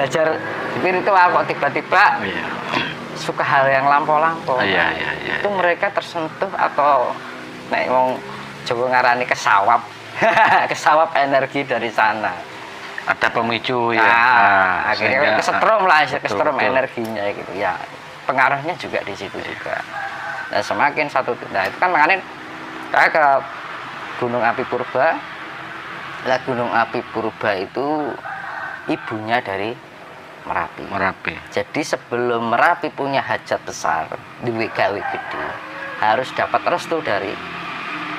belajar spiritual kok tiba-tiba suka hal yang lampau-lampau. Itu mereka tersentuh atau nek wong Jawa ngarani kesawap. Kesawap energi dari sana. Ada pemicu ya. Akhirnya kesetrum lah, kesetrum energinya gitu ya. Pengaruhnya juga di situ juga. Nah, semakin satu, nah itu kan makanya saya ke Gunung Api Purba. Nah, Gunung Api Purba itu ibunya dari Merapi. Jadi sebelum Merapi punya hajat besar di gawe gede, harus dapat restu dari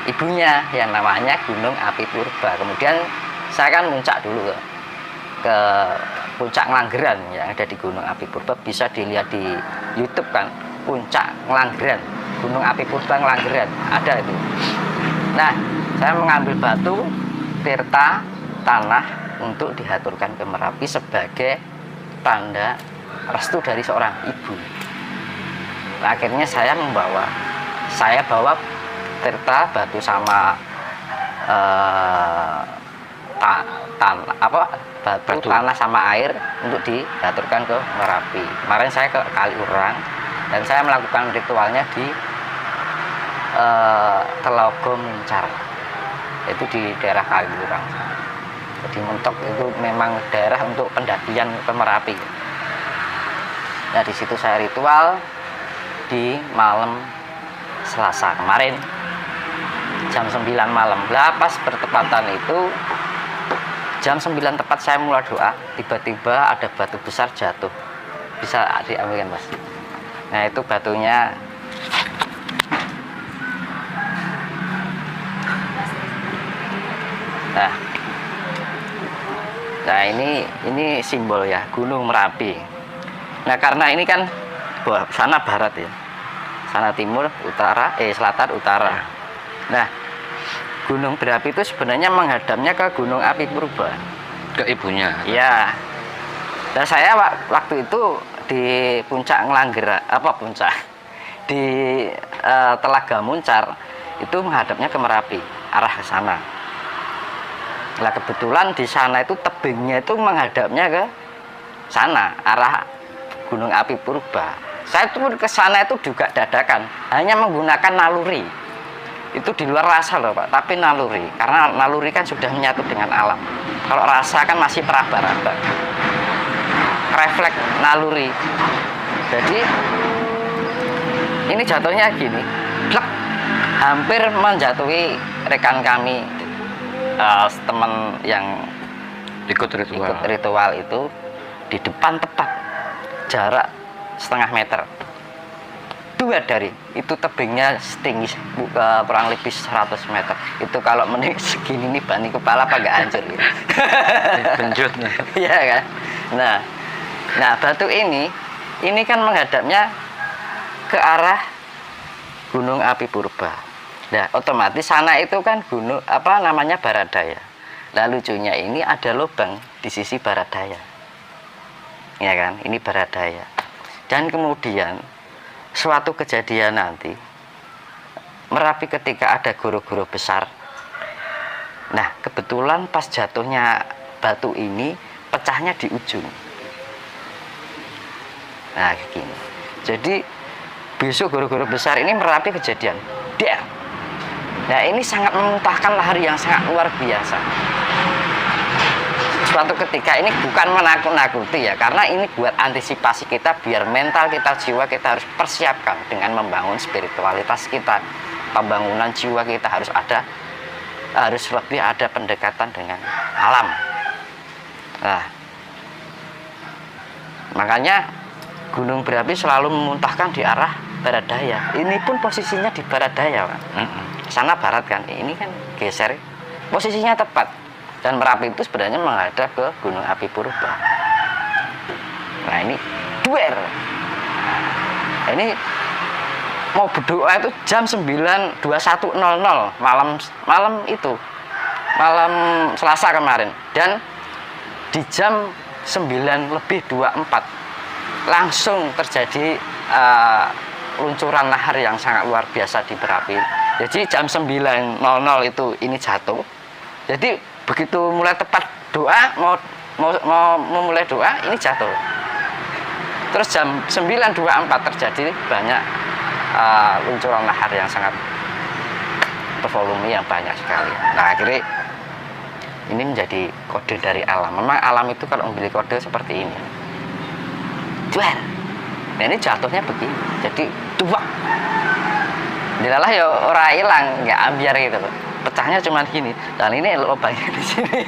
ibunya yang namanya Gunung Api Purba. Kemudian saya kan muncak dulu ke Puncak Nglanggeran yang ada di Gunung Api Purba, bisa dilihat di YouTube kan, Puncak Nglanggeran, Gunung Api Purba Nglanggeran, ada itu. Nah, saya mengambil batu tirta tanah untuk dihaturkan ke Merapi sebagai tanda restu dari seorang ibu. Nah, akhirnya saya bawa tirta batu sama batu tanah sama air untuk diaturkan ke Merapi. Kemarin saya ke Kaliurang dan saya melakukan ritualnya di Telaga Muncar, itu di daerah Kaliurang. Jadi Mentok itu memang daerah untuk pendakian ke Merapi. Nah, di situ saya ritual di malam Selasa kemarin jam 9 malam. Lah pas bertepatan itu jam 9 tepat saya mulai doa, tiba-tiba ada batu besar jatuh. Bisa diambilkan, Mas. Nah, itu batunya Nah, ini simbol ya, Gunung Merapi. Nah, karena ini kan sana barat ya. Sana timur, utara, selatan, utara. Nah, Gunung Berapi itu sebenarnya menghadapnya ke Gunung Api Purba, ke ibunya. Iya. Dan saya waktu itu di Puncak Nglanggeran, di Telaga Muncar itu menghadapnya ke Merapi, arah ke sana. Nah, kebetulan di sana itu tebingnya itu menghadapnya ke sana, arah Gunung Api Purba. Saya turun ke sana itu juga dadakan, hanya menggunakan naluri. Itu di luar rasa loh Pak, tapi naluri, karena naluri kan sudah menyatu dengan alam. Kalau rasa kan masih meraba-raba, refleks naluri. Jadi ini jatuhnya gini, plek, hampir menjatuhi rekan kami, teman yang ikut ritual itu di depan tepat jarak setengah meter. Dua dari itu tebingnya setinggi kurang lebih 100 meter. Itu kalau menik segini nih bani kepala apa nggak hancur gitu. Benjutnya. Iya kan. Nah batu ini kan menghadapnya ke arah Gunung Api Purba. Nah otomatis sana itu kan gunung namanya barat daya. Nah lucunya ini ada lubang di sisi barat daya. Ya kan, ini barat daya. Dan kemudian suatu kejadian nanti Merapi ketika ada guru-guru besar. Nah, kebetulan pas jatuhnya batu ini pecahnya di ujung. Nah, gini. Jadi besok guru-guru besar ini Merapi kejadian. Dia. Nah, ini sangat memuntahkan lahar yang sangat luar biasa. Suatu ketika ini bukan menakut-nakuti ya, karena ini buat antisipasi kita biar mental kita, jiwa kita harus persiapkan dengan membangun spiritualitas kita. Pembangunan jiwa kita harus lebih ada pendekatan dengan alam. Nah, makanya Gunung Berapi selalu memuntahkan di arah barat daya. Ini pun posisinya di barat daya, Pak. Sana barat kan, ini kan geser, posisinya tepat. Dan Merapi itu sebenarnya menghadap ke Gunung Api Purba. Nah ini duer. Ini mau berdoa itu jam 9.21.00 malam itu. Malam Selasa kemarin. Dan di jam 9:24 langsung terjadi luncuran lahar yang sangat luar biasa di Merapi. Jadi jam 9.00 itu ini jatuh. Jadi begitu mulai tepat doa mau mau memulai doa, ini jatuh. Terus jam 9.24 terjadi banyak luncuran lahar yang sangat bervolume yang banyak sekali. Nah akhirnya ini menjadi kode dari alam. Memang alam itu kalau memberi kode seperti ini. Duar. Nah ini jatuhnya begini. Jadi tuak. Dilalah ya orang hilang, nggak ambiar gitu loh. Pecahnya cuma gini. Dan ini lubangnya di sini.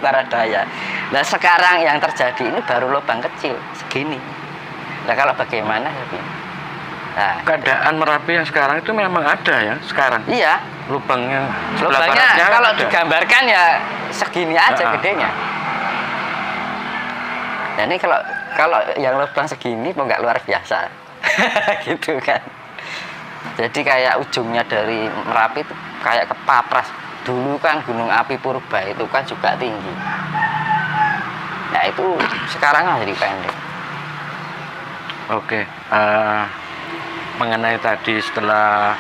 Tara daya. Nah sekarang yang terjadi ini baru lubang kecil segini. Nah kalau bagaimana ya Bin? Nah, keadaan Merapi yang sekarang itu memang ada ya sekarang. iya. Lubangnya sebelah Lubangnya baratnya kalau ada. digambarkan ya segini aja gedenya. Nah ini kalau yang lubang segini kok nggak luar biasa. Gitu kan. Jadi kayak ujungnya dari Merapi itu kayak kepapras. Dulu kan gunung api purba itu kan juga tinggi. Nah itu sekarang jadi pendek. Oke, mengenai tadi setelah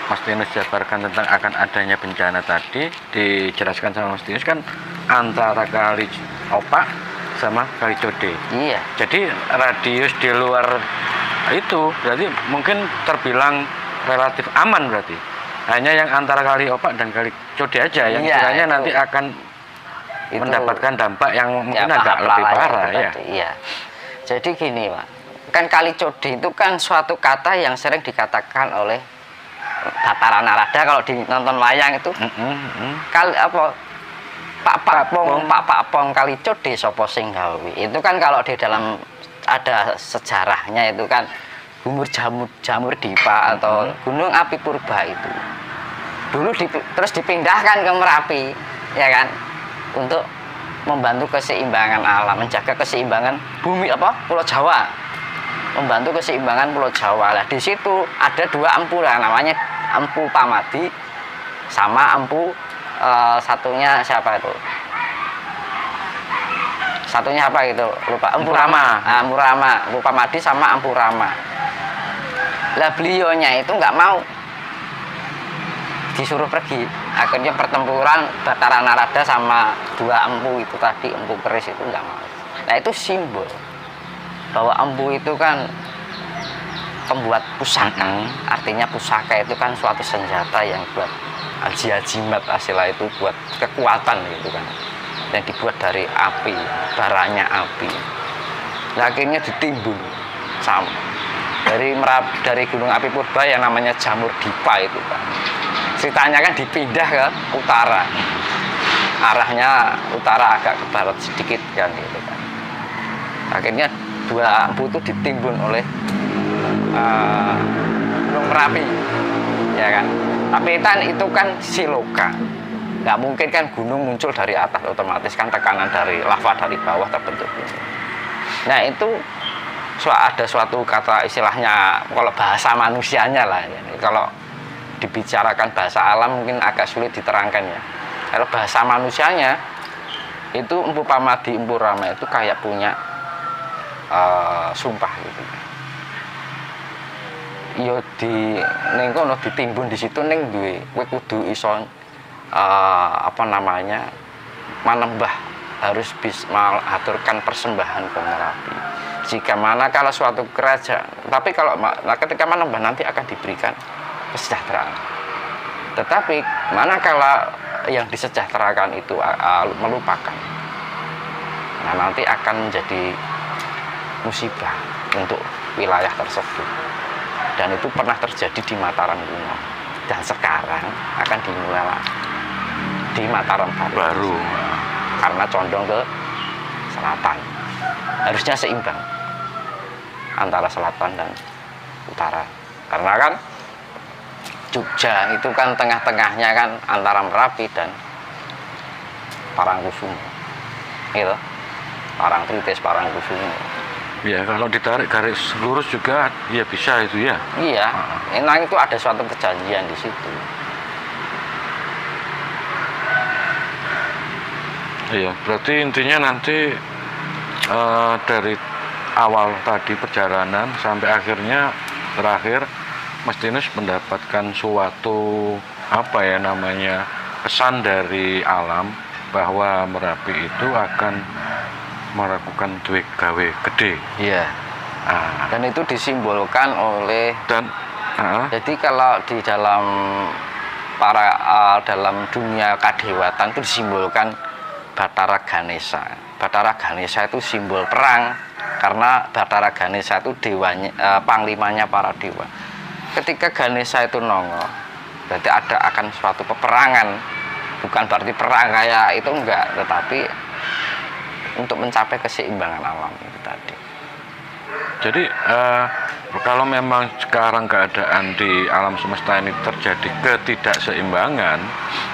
Mas Tinus jabarkan tentang akan adanya bencana tadi, dijelaskan sama Mas Tinus kan antara Kali Opak sama Kali Code. Iya. Jadi radius di luar itu berarti mungkin terbilang relatif aman berarti. Hanya yang antara Kali Opak dan Kali Code aja yang Iya, kiranya itu. nanti akan Itu mendapatkan dampak yang mungkin ya, agak lebih parah ya. Iya. Jadi gini Pak, kan Kali Code itu kan suatu kata yang sering dikatakan oleh Batara Narada kalau di nonton wayang itu. Kali apa Pak Pong Kali Code sapa sing gawe. Itu kan kalau di dalam ada sejarahnya itu kan jamur dipa atau gunung api purba itu. Dulu terus dipindahkan ke Merapi, ya kan? Untuk membantu keseimbangan alam, menjaga keseimbangan bumi Pulau Jawa. Membantu keseimbangan Pulau Jawa. Lah di situ ada dua empu lah, namanya Empu Pamadi sama empu satunya siapa itu? Satunya apa gitu? Lupa. Empu Rama. Empu Rama, Empu Pamadi sama Empu Rama. Lah beliaunya itu nggak mau, disuruh pergi. Akhirnya pertempuran Batara Narada sama dua empu itu tadi, empu keris itu nggak mau. Nah itu simbol bahwa empu itu kan pembuat pusaka. Artinya pusaka itu kan suatu senjata yang buat ajimat istilah itu, buat kekuatan gitu kan. Yang dibuat dari api, baranya api. Nah, akhirnya ditimbun sama dari gunung api purba yang namanya Jamur Dipa itu kan. Ceritanya kan dipindah ke utara. Arahnya utara agak ke barat sedikit kan gitu kan. Akhirnya dua empu itu ditimbun oleh Gunung Merapi, ya kan. Tapi kan itu kan siloka, nggak mungkin kan gunung muncul dari atas, otomatis kan tekanan dari lava dari bawah terbentuk. Nah itu ada suatu kata istilahnya kalau bahasa manusianya lah, ya. Kalau dibicarakan bahasa alam mungkin agak sulit diterangkan ya. Kalau bahasa manusianya itu Empu Pamadi, Empu Rama itu kayak punya sumpah gitu. Yo di ning kono ditimbun di situ ning duwe kowe kudu iso manembah, harus bisa mengaturkan persembahan ke Merapi. Jika mana kalau suatu kerajaan, tapi kalau ketika manembah nanti akan diberikan kesejahteraan. Tetapi manakala yang disejahterakan itu melupakan, nah nanti akan menjadi musibah untuk wilayah tersebut. Dan itu pernah terjadi di Mataram kuno, dan sekarang akan dimulai lagi di Mataram baru karena condong ke selatan. Harusnya seimbang antara selatan dan utara, karena kan Jogja itu kan tengah-tengahnya kan antara Merapi dan Parangkusumo gitu, Parangtritis, Parangkusumo. Ya kalau ditarik garis lurus juga ya bisa itu ya. Iya, memang itu ada suatu perjanjian di situ. Iya, berarti intinya nanti dari awal tadi perjalanan sampai akhirnya terakhir Mas Tinus mendapatkan suatu pesan dari alam bahwa Merapi itu akan melakukan duwe gawe gede. Iya. Dan itu disimbolkan oleh jadi kalau di dalam dalam dunia kadewatan itu disimbolkan Bathara Ganesha. Bathara Ganesha itu simbol perang karena Bathara Ganesha itu dewanya, panglimanya para dewa. Ketika Ganesha itu nongol, berarti akan suatu peperangan. Bukan berarti perang kayak itu enggak, tetapi untuk mencapai keseimbangan alam itu tadi. Jadi kalau memang sekarang keadaan di alam semesta ini terjadi ketidakseimbangan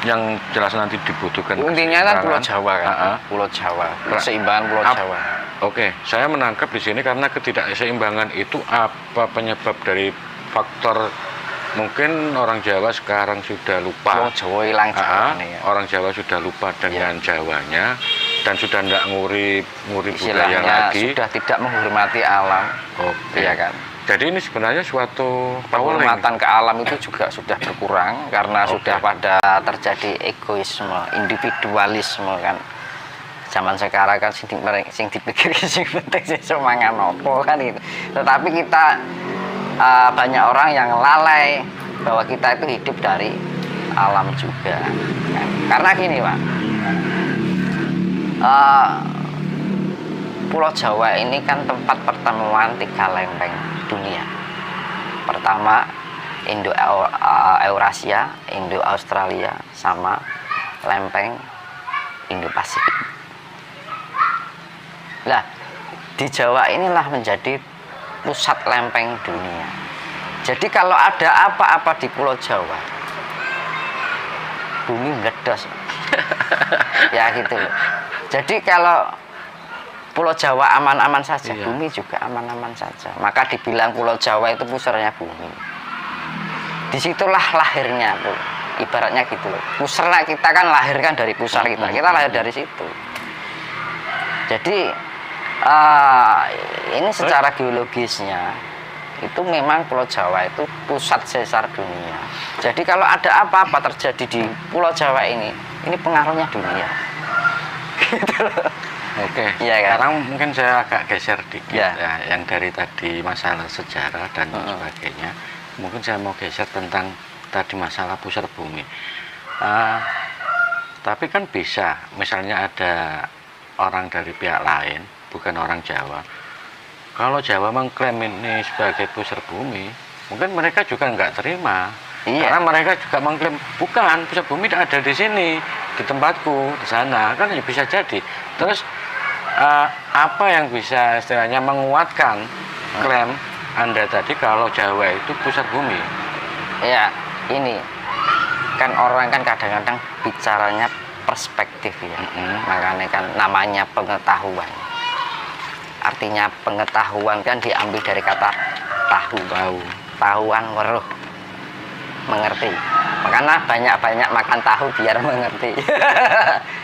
yang jelas nanti dibutuhkan intinya kan Pulau Jawa kan, Pulau Jawa, keseimbangan Pulau Jawa. Oke, saya menangkap di sini karena ketidakseimbangan itu apa penyebab dari faktor mungkin orang Jawa sekarang sudah lupa. Orang Jawa hilang orang Jawa sudah lupa dengan Jawanya dan sudah tidak nguri budaya lagi. Sudah tidak menghormati alam. Iya kan. Jadi ini sebenarnya suatu penghormatan ke alam itu juga sudah berkurang karena sudah pada terjadi egoisme, individualisme kan. Zaman sekarang kan sing dipikir sing penting sing semangan opo kan gitu. Tetapi kita banyak orang yang lalai bahwa kita itu hidup dari alam juga kan? Karena gini Pak, Pulau Jawa ini kan tempat pertemuan 3 lempeng dunia. Pertama Indo-Eurasia, Indo-Australia, sama lempeng Indo-Pasifik. Nah, di Jawa inilah menjadi pusat lempeng dunia. Jadi kalau ada apa-apa di Pulau Jawa, bumi meledos. Ya gitu loh. Jadi kalau Pulau Jawa aman-aman saja, bumi juga aman-aman saja. Maka dibilang Pulau Jawa itu pusarnya bumi. Disitulah lahirnya, Bu. Ibaratnya gitu loh. Pusarnya kita kan lahirkan dari pusar kita. Kita lahir dari situ. Jadi ini secara geologisnya itu memang Pulau Jawa itu pusat sesar dunia. Jadi kalau ada apa-apa terjadi di Pulau Jawa ini pengaruhnya dunia. Gitu loh. Oke, ya, kan? Sekarang mungkin saya agak geser dikit ya, yang dari tadi masalah sejarah dan sebagainya. Mungkin saya mau geser tentang tadi masalah pusar bumi. Tapi kan bisa, misalnya ada orang dari pihak lain, bukan orang Jawa. Kalau Jawa mengklaim ini sebagai pusar bumi, mungkin mereka juga nggak terima. Karena mereka juga mengklaim bukan, pusar bumi tidak ada di sini, di tempatku, di sana, kan ya bisa jadi. Terus apa yang bisa istilahnya menguatkan klaim Anda tadi kalau Jawa itu pusat bumi? Ya, ini kan orang kan kadang-kadang bicaranya perspektif ya. Makanya kan namanya pengetahuan. Artinya pengetahuan kan diambil dari kata tahu. Tahuan weruh. Mengerti. Makanya banyak-banyak makan tahu biar mengerti.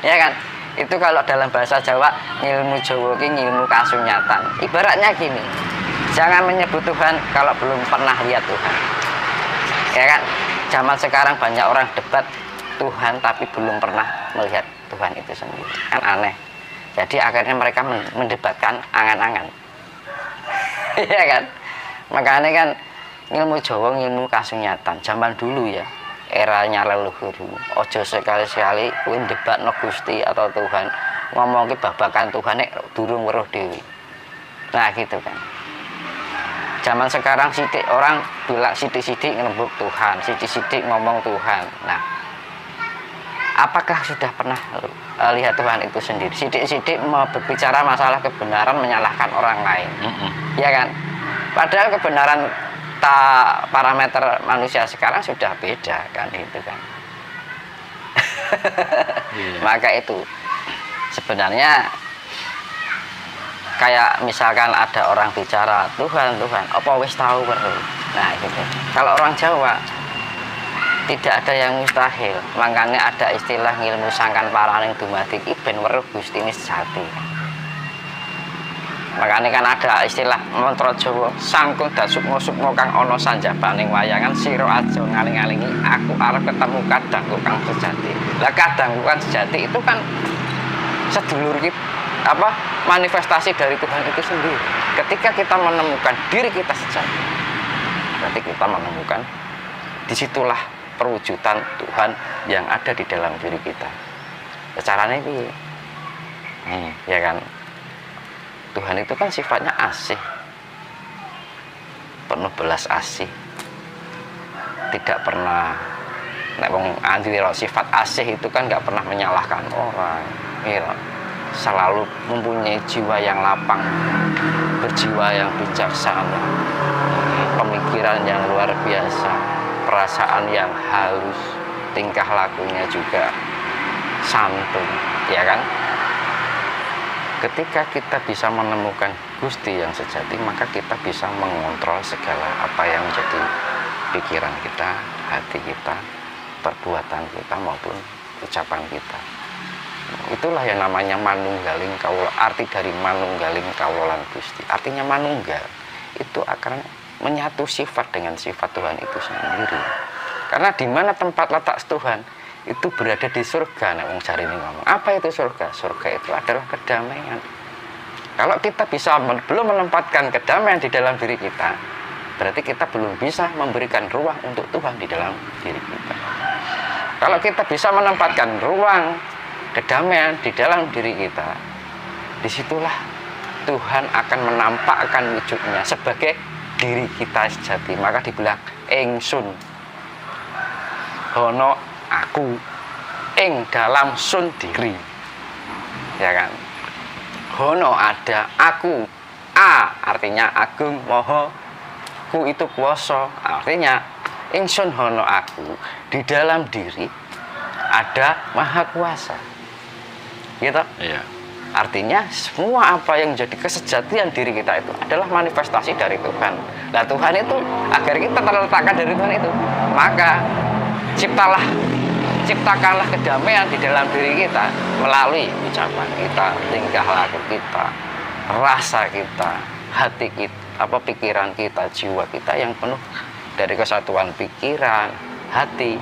Ya kan? Itu kalau dalam bahasa Jawa, ilmu Jawa ini ilmu kasunyatan. Ibaratnya gini, jangan menyebut Tuhan kalau belum pernah lihat Tuhan. Ya kan? Zaman sekarang banyak orang debat Tuhan tapi belum pernah melihat Tuhan itu sendiri. Kan aneh. Jadi akhirnya mereka mendebatkan angan-angan. Iya kan? Makanya kan ilmu Jawa ilmu kasunyatan. Zaman dulu ya, eranya leluhur, ojo sekali-sekali kuwi debatno Gusti atau Tuhan, ngomong ke babakan Tuhan nek durung weruh dewi. Nah gitu kan. Zaman sekarang orang bilang sidik-sidik ngelembuk Tuhan, sidik-sidik ngomong Tuhan. Nah, apakah sudah pernah lihat Tuhan itu sendiri? Sidik-sidik mau berbicara masalah kebenaran menyalahkan orang lain. Ya kan? Padahal kebenaran parameter manusia sekarang sudah beda kan itu kan. Maka itu sebenarnya kayak misalkan ada orang bicara Tuhan apa wis tahu weruh. Nah gitu. Kalau orang Jawa tidak ada yang mustahil, makanya ada istilah ngilmu sangkan paraning dumadi iki ben weruh Gusti ini sejati. Makanya kan ada istilah mantra Jawa, sangkung dasukmo-sukmo kang ana sanjabaning wayangan sira aja ngaling-alingi aku arep ketemu kadangku kang sejati. Lah kadangku kan sejati itu kan sedulur kita, manifestasi dari Tuhan itu sendiri. Ketika kita menemukan diri kita sejati, berarti kita menemukan disitulah perwujudan Tuhan yang ada di dalam diri kita. Caranya ini, ya kan? Tuhan itu kan sifatnya asih, penuh belas asih, tidak pernah sifat asih itu kan nggak pernah menyalahkan orang, ya. Selalu mempunyai jiwa yang lapang, berjiwa yang bijaksana, pemikiran yang luar biasa, perasaan yang halus, tingkah lakunya juga santun, ya kan? Ketika kita bisa menemukan Gusti yang sejati, maka kita bisa mengontrol segala apa yang menjadi pikiran kita, hati kita, perbuatan kita maupun ucapan kita. Itulah yang namanya manunggaling kawula. Arti dari manunggaling kawulan Gusti, artinya manunggal itu akan menyatu sifat dengan sifat Tuhan itu sendiri. Karena di mana tempat letak Tuhan itu berada di surga. Nah, wong Jarini ngomong, apa itu surga? Surga itu adalah kedamaian. Kalau kita bisa belum menempatkan kedamaian di dalam diri kita, berarti kita belum bisa memberikan ruang untuk Tuhan di dalam diri kita. Kalau kita bisa menempatkan ruang kedamaian di dalam diri kita, disitulah Tuhan akan menampakkan wujudnya sebagai diri kita sejati. Maka dibilang ingsun hono aku ing dalam sun diri, ya kan? Hono ada aku, a artinya agung, moho ku itu kuasa, artinya ingsun hono aku, di dalam diri ada maha kuasa, gitu. Iya. Artinya semua apa yang jadi kesejatian diri kita itu adalah manifestasi dari Tuhan. Nah, Tuhan itu agar kita terletakkan dari Tuhan itu, maka ciptakanlah kedamaian di dalam diri kita melalui ucapan kita, tingkah laku kita, rasa kita, hati kita, pikiran kita, jiwa kita yang penuh dari kesatuan pikiran, hati,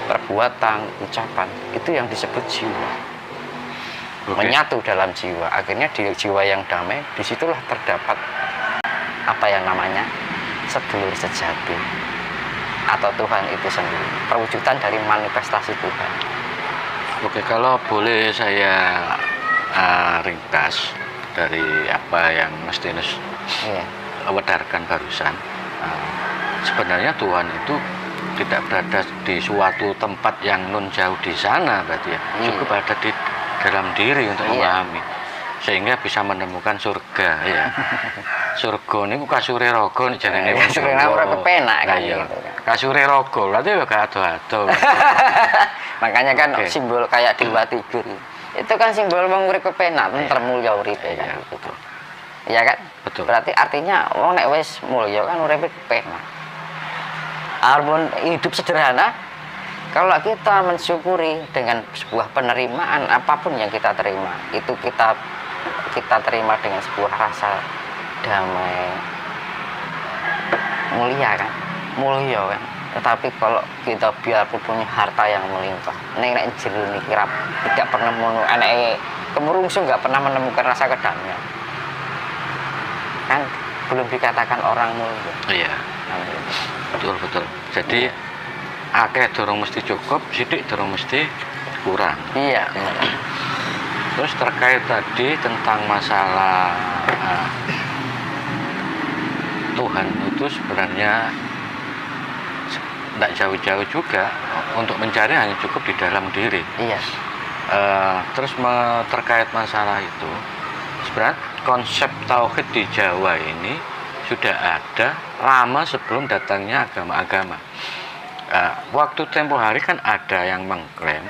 perbuatan, ucapan. Itu yang disebut jiwa. Menyatu dalam jiwa. Akhirnya di jiwa yang damai, disitulah terdapat apa yang namanya sedulur sejati atau Tuhan itu sendiri, perwujudan dari manifestasi Tuhan. Oke, kalau boleh saya ringkas dari apa yang Mas Tinus wedarkan barusan. Sebenarnya Tuhan itu tidak berada di suatu tempat yang nun jauh di sana, berarti ya. Cukup ada di dalam diri untuk memahami, sehingga bisa menemukan surga, ya. Surga ini kasure rogo nih jarene wong Jawa. Ora kepenak kan gitu. Gitu. Kasure rogo, berarti ya gak ado-ado. Makanya kan simbol kayak dewa tidur. Itu kan simbol wong urip kepenak, termulya uripe kan gitu. Iya kan? Betul. Berarti artinya wong nek wis mulya kan uripe kepenak. Arpun hidup sederhana, kalau kita mensyukuri dengan sebuah penerimaan apapun yang kita terima, itu kita terima dengan sebuah rasa damai, mulia kan, Tetapi kalau kita biarpun punya harta yang melimpah, nek jero niki tidak pernah kemurungsung nggak pernah menemukan rasa kedamaian, kan belum dikatakan orang mulia. Iya. Betul. Jadi akeh durung mesti cukup, sidik durung mesti kurang. Iya. Terus terkait tadi tentang masalah Tuhan itu sebenarnya tidak jauh-jauh juga, untuk mencari hanya cukup di dalam diri. Iya. Terus terkait masalah itu, sebenarnya konsep tauhid di Jawa ini sudah ada lama sebelum datangnya agama-agama. Waktu tempo hari kan ada yang mengklaim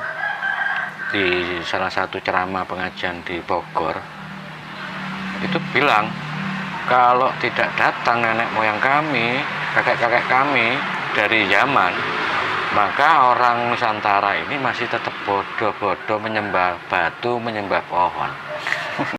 di salah satu ceramah pengajian di Bogor itu bilang, kalau tidak datang nenek moyang kami, kakek-kakek kami dari Yaman, maka orang Nusantara ini masih tetap bodoh-bodoh menyembah batu, menyembah pohon.